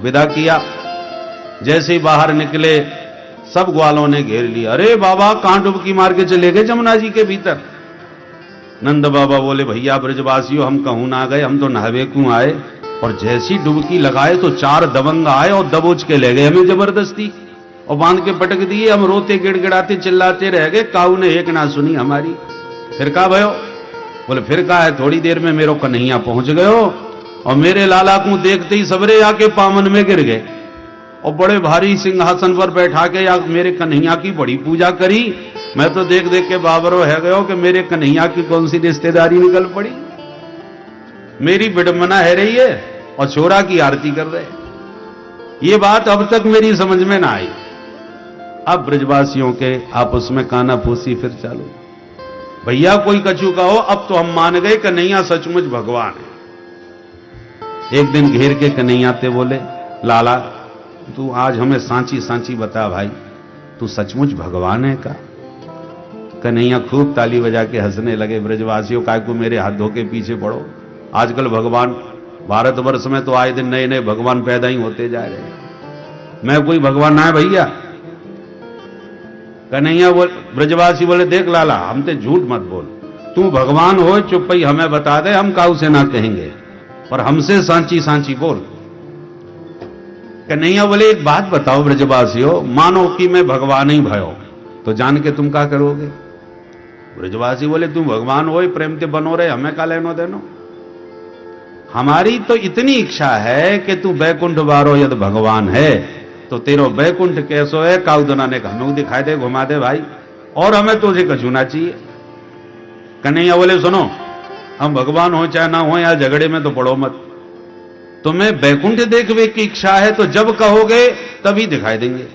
विदा किया। जैसे ही बाहर निकले सब ग्वालों ने घेर लिया। अरे बाबा कहां डुबकी मार के चले गए जमुना जी के भीतर? नंद बाबा बोले भैया ब्रजवासियों हम कहूं ना गए, हम तो नहावे क्यों आए। और जैसी डुबकी लगाए तो 4 दबंग आए और दबोच के ले गए हमें जबरदस्ती और बांध के पटक दिए। हम रोते गिड़गिड़ाते चिल्लाते रह गए, काऊ ने एक ना सुनी हमारी। फिर का भयो? बोले फिर का है, थोड़ी देर में मेरो कन्हैया पहुंच गयो और मेरे लाला को देखते ही सबरे आके पावन में गिर गए और बड़े भारी सिंहासन पर बैठा के या मेरे कन्हैया की बड़ी पूजा करी। मैं तो देख देख के बाबरो है गयो कि मेरे कन्हैया की कौन सी रिश्तेदारी निकल पड़ी। मेरी विडंबना है रही है और छोरा की आरती कर रहे। ये बात अब तक मेरी समझ में ना आई। अब ब्रजवासियों के आपस में काना फूसी फिर चालू। भैया कोई कछु कहो, अब तो हम मान गए कन्हैया सचमुच भगवान है। एक दिन घेर के कन्हैया ते बोले लाला तू आज हमें सांची सांची बता भाई, तू सचमुच भगवान है का? कन्हैया खूब ताली बजा के हंसने लगे। ब्रजवासियों काय को मेरे हाथ धो के पीछे पड़ो। आजकल भगवान भारतवर्ष में तो आए दिन नए नए भगवान पैदा ही होते जा रहे हैं। मैं कोई भगवान ना है भैया। कन्हैया ब्रजवासी बोले देख लाला हम ते झूठ मत बोल, तू भगवान हो चुप ही हमें बता दे, हम काऊ से ना कहेंगे और हमसे सांची सांची बोल। कन्हैया बोले एक बात बताओ ब्रजवासियों, मानो कि मैं भगवान ही भयो तो जान के तुम क्या करोगे? ब्रजवासी बोले तुम भगवान हो प्रेम ते बनो रहे, हमें का लेनो देनो। हमारी तो इतनी इच्छा है कि तू बैकुंठ बारो यदि भगवान है तो तेरो बैकुंठ कैसो है काउदना ने हमें दिखाई दे, घुमा दे भाई, और हमें तुझे कछूना चाहिए। कन्हैया बोले सुनो हम भगवान हो चाहे ना हो या झगड़े में तो पड़ो मत। तुम्हें बैकुंठ देखने की इच्छा है तो जब कहोगे तभी दिखाई देंगे।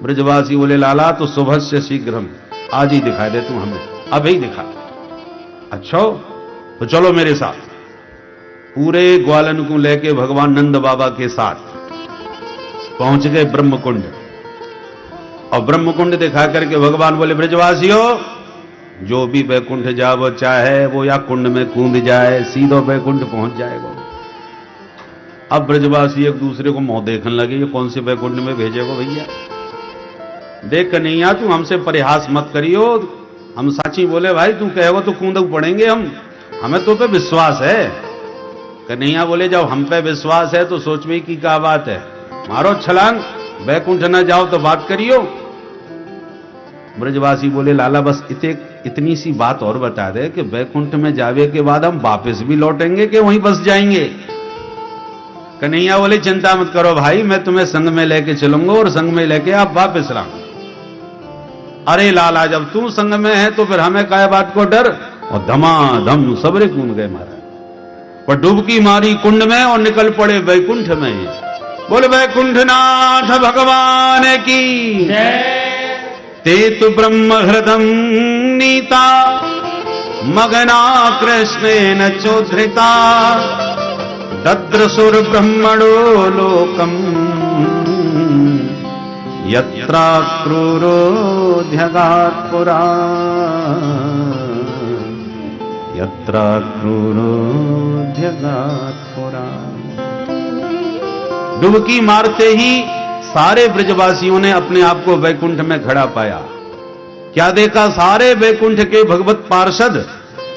ब्रजवासी बोले लाला तो सुबह से शीघ्र आज ही दिखाई दे तू हमें, अभी दिखा। अच्छा तो चलो मेरे साथ। पूरे ग्वालन को लेके भगवान नंद बाबा के साथ पहुंच गए ब्रह्मकुंड और ब्रह्मकुंड दिखा करके भगवान बोले ब्रजवासियों जो भी बैकुंठ जावो चाहे वो या कुंड में कूद जाए सीधो बैकुंठ पहुंच जाएगा। अब ब्रजवासी एक दूसरे को मुंह देखने लगे, ये कौन से बैकुंठ में भेजेगो भैया। देख कन्हैया तू हमसे परिहास मत करियो, हम साची बोले भाई तू कहेगो तो कूद पड़ेंगे हम, हमें तो पे विश्वास है। कन्हैया बोले जब हम पे विश्वास है तो सोच में की क्या बात है, मारो छलांग, बैकुंठ न जाओ तो बात करियो। ब्रजवासी बोले लाला बस इतनी सी बात और बता दे कि बैकुंठ में जावे के बाद हम वापस भी लौटेंगे कि वहीं बस जाएंगे। कन्हैया बोले चिंता मत करो भाई, मैं तुम्हें संग में लेके चलूंगा और संग में लेके आप वापस लाऊंगा। अरे लाला जब तू संग में है तो फिर हमें काय बात को डर। और धमाधम सबरे कूद गए महाराज पर डुबकी मारी कुंड में और निकल पड़े बैकुंठ में। बोल बैकुंठनाथ भगवान की ते तु ब्रह्म हृदम नीता मगना कृष्णेन चोधृता दद्रसुर ब्रह्मणो लोकम यत्रा क्रूरोध्यगात् पुरा यत्रा क्रूरोध्यगात् पुरा। डुबकी मारते ही सारे ब्रजवासियों ने अपने आप को वैकुंठ में खड़ा पाया। क्या देखा, सारे वैकुंठ के भगवत पार्षद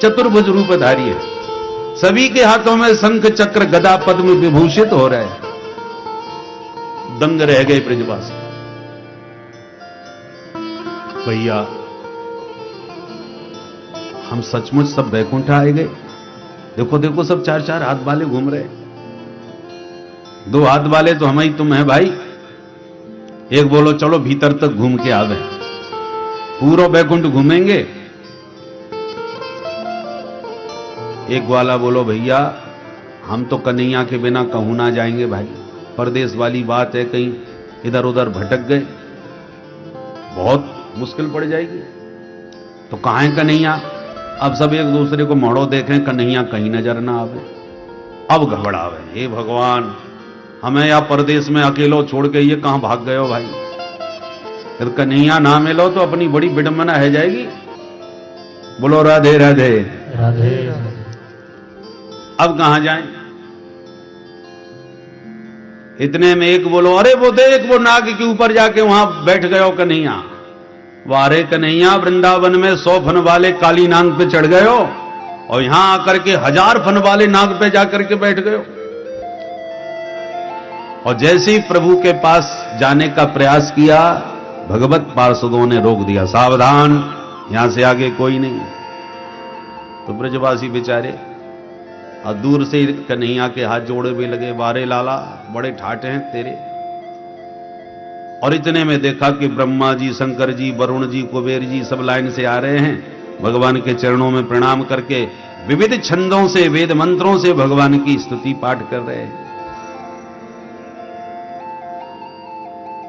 चतुर्भुज रूपधारी है, सभी के हाथों में शंख चक्र गदा पद्म विभूषित हो रहे हैं। दंग रह गए ब्रजवासी। भैया हम सचमुच सब वैकुंठ आए गए। देखो देखो सब 4-4 हाथ वाले घूम रहे, 2 हाथ वाले तो हम ही तुम है भाई। एक बोलो चलो भीतर तक घूम के आवे, पूरा वैकुंठ घूमेंगे। एक वाला बोलो भैया हम तो कन्हैया के बिना कहूं ना जाएंगे भाई, परदेश वाली बात है, कहीं इधर उधर भटक गए बहुत मुश्किल पड़ जाएगी। तो कहां है कन्हैया? अब सब एक दूसरे को मोड़ो देखें, कन्हैया कहीं नजर ना आवे। अब घबरावे, हे भगवान हमें या परदेश में अकेलो छोड़ के ये कहां भाग गए हो भाई। जब कन्हैया ना मिलो तो अपनी बड़ी विडंबना है जाएगी। बोलो राधे राधे राधे। अब कहां जाएं? इतने में एक बोलो, अरे वो देख वो नाग के ऊपर जाके वहां बैठ गयो कन्हैया। वारे कन्हैया, वृंदावन में 100 फन वाले काली नाग पे चढ़ गयो और यहां आकर के 1000 फन वाले नाग पे जाकर के बैठ गयो। और जैसे ही प्रभु के पास जाने का प्रयास किया, भगवत पार्षदों ने रोक दिया, सावधान, यहां से आगे कोई नहीं। तो ब्रजवासी बेचारे और दूर से कन्हैया के हाथ जोड़े भी लगे, वारे लाला बड़े ठाटे हैं तेरे। और इतने में देखा कि ब्रह्मा जी, शंकर जी, वरुण जी, कुबेर जी सब लाइन से आ रहे हैं, भगवान के चरणों में प्रणाम करके विविध छंदों से, वेद मंत्रों से भगवान की स्तुति पाठ कर रहे हैं।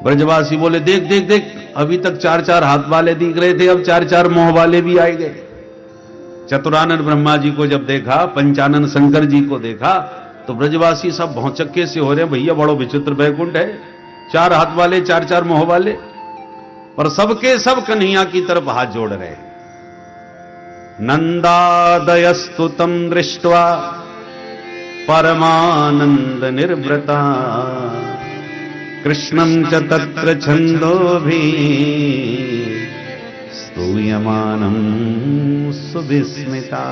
ब्रजवासी बोले, देख देख देख, अभी तक 4-4 हाथ वाले दिख रहे थे, अब 4-4 मोह वाले भी आए गए। चतुरानन ब्रह्मा जी को जब देखा, पंचानन शंकर जी को देखा, तो ब्रजवासी सब भौचक्के से हो रहे, भैया बड़ो विचित्र बैकुंठ है, 4 हाथ वाले, 4-4 मोह वाले, पर सबके सब कन्हैया की तरफ हाथ जोड़ रहे। नंदादयस्तुतं दृष्ट्वा परमानंद निर्वृता कृष्णं च तत्र छंदोभिः स्तूयमानं सुविस्मिता।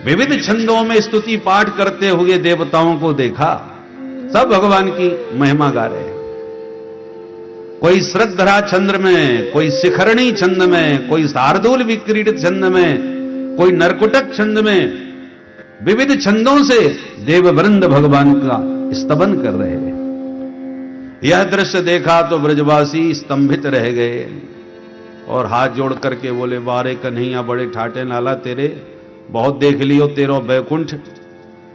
विविध छंदों में स्तुति पाठ करते हुए देवताओं को देखा, सब भगवान की महिमा गा रहे हैं। कोई श्रद्धरा छंद में, कोई शिखरणी छंद में, कोई शार्दूल विक्रीडित छंद में, कोई नरकुटक छंद में, विविध छंदों से देववृंद भगवान का स्तवन कर रहे हैं। यह दृश्य देखा तो ब्रजवासी स्तंभित रह गए और हाथ जोड़ करके बोले, वारे कन्हैया बड़े ठाटे लाला तेरे, बहुत देख लियो तेरो बैकुंठ,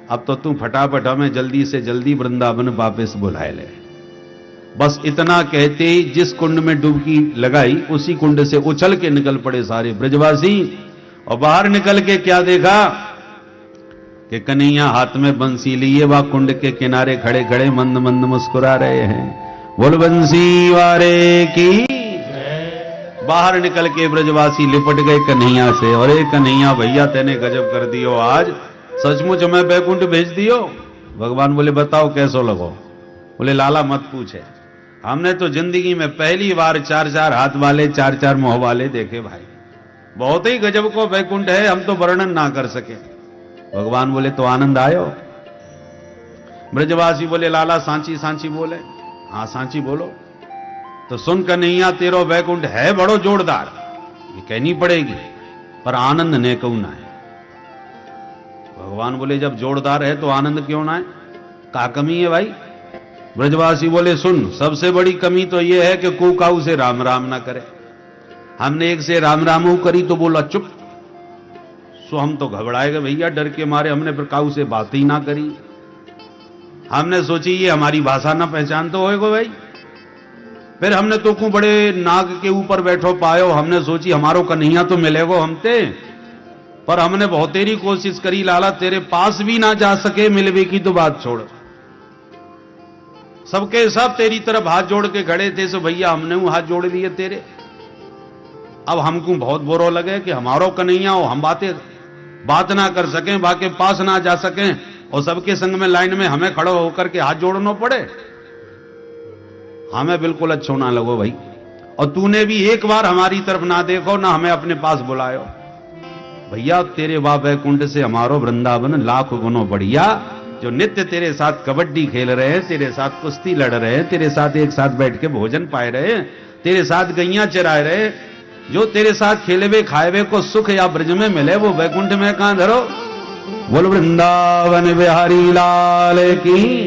अब तो तू फटाफट हमें जल्दी से जल्दी वृंदावन वापस बुलाए ले। बस इतना कहते ही जिस कुंड में डुबकी लगाई, उसी कुंड से उछल के निकल पड़े सारे ब्रजवासी। और बाहर निकल के क्या देखा कि कन्हैया हाथ में बंसी लिए वह कुंड के किनारे खड़े खड़े मंद मंद मुस्कुरा रहे हैं। बोल बंसी वारे की। बाहर निकल के ब्रजवासी लिपट गए कन्हैया से, अरे कन्हैया भैया तेने गजब कर दियो, आज सचमुच हमें बैकुंठ भेज दियो। भगवान बोले, बताओ कैसो लगो। बोले, लाला मत पूछे, हमने तो जिंदगी में पहली बार 4-4 हाथ वाले, 4-4 मोह वाले देखे भाई, बहुत ही गजब को बैकुंठ है, हम तो वर्णन ना कर सके। भगवान बोले, तो आनंद आयो। ब्रजवासी बोले, लाला सांची सांची बोले। हाँ सांची बोलो। तो सुन कन्हैया, तेरो बैकुंठ है बड़ो जोरदार, ये कहनी पड़ेगी, पर आनंद ने क्यों ना है। भगवान बोले, जब जोरदार है तो आनंद क्यों ना है, क्या कमी है भाई। ब्रजवासी बोले, सुन, सबसे बड़ी कमी तो यह है कि कुकाऊ से राम राम ना करे। हमने एक से राम रामू करी तो बोला चुप, सो हम तो घबराएगा भैया, डर के मारे हमने फिर काऊ से बात ही ना करी। हमने सोची ये हमारी भाषा ना पहचान तो होएगो भाई। फिर हमने तो को बड़े नाग के ऊपर बैठो पायो, हमने सोची हमारो कन्हैया तो मिलेगो हमते, पर हमने बहुत तेरी कोशिश करी लाला, तेरे पास भी ना जा सके, मिलवे की तो बात छोड़। सबके सब तेरी तरफ हाथ जोड़ के खड़े थे, सो भैया हमने वो हाथ जोड़ लिए तेरे। अब हमको बहुत बुरा लगे कि हमारो कन्हैया हो, हम बात ना कर सकें, बाके पास ना जा सकें, और सबके संग में लाइन में हमें खड़ो होकर के हाथ जोड़ना पड़े। हमें बिल्कुल अच्छा ना लगो भाई, और तूने भी एक बार हमारी तरफ ना देखो, ना हमें अपने पास बुलायो। भैया तेरे वाह बैकुंठ से हमारो वृंदावन लाख गुणों बढ़िया, जो नित्य तेरे साथ कबड्डी खेल रहे हैं, तेरे साथ कुश्ती लड़ रहे हैं, तेरे साथ एक साथ बैठ के भोजन पाए रहे हैं, तेरे साथ गैया चराए रहे, जो तेरे साथ खेलेवे खाएवे को सुख या ब्रज में मिले, वो बैकुंठ में कहां धरो। बोल वृंदावन बिहारी लाल की।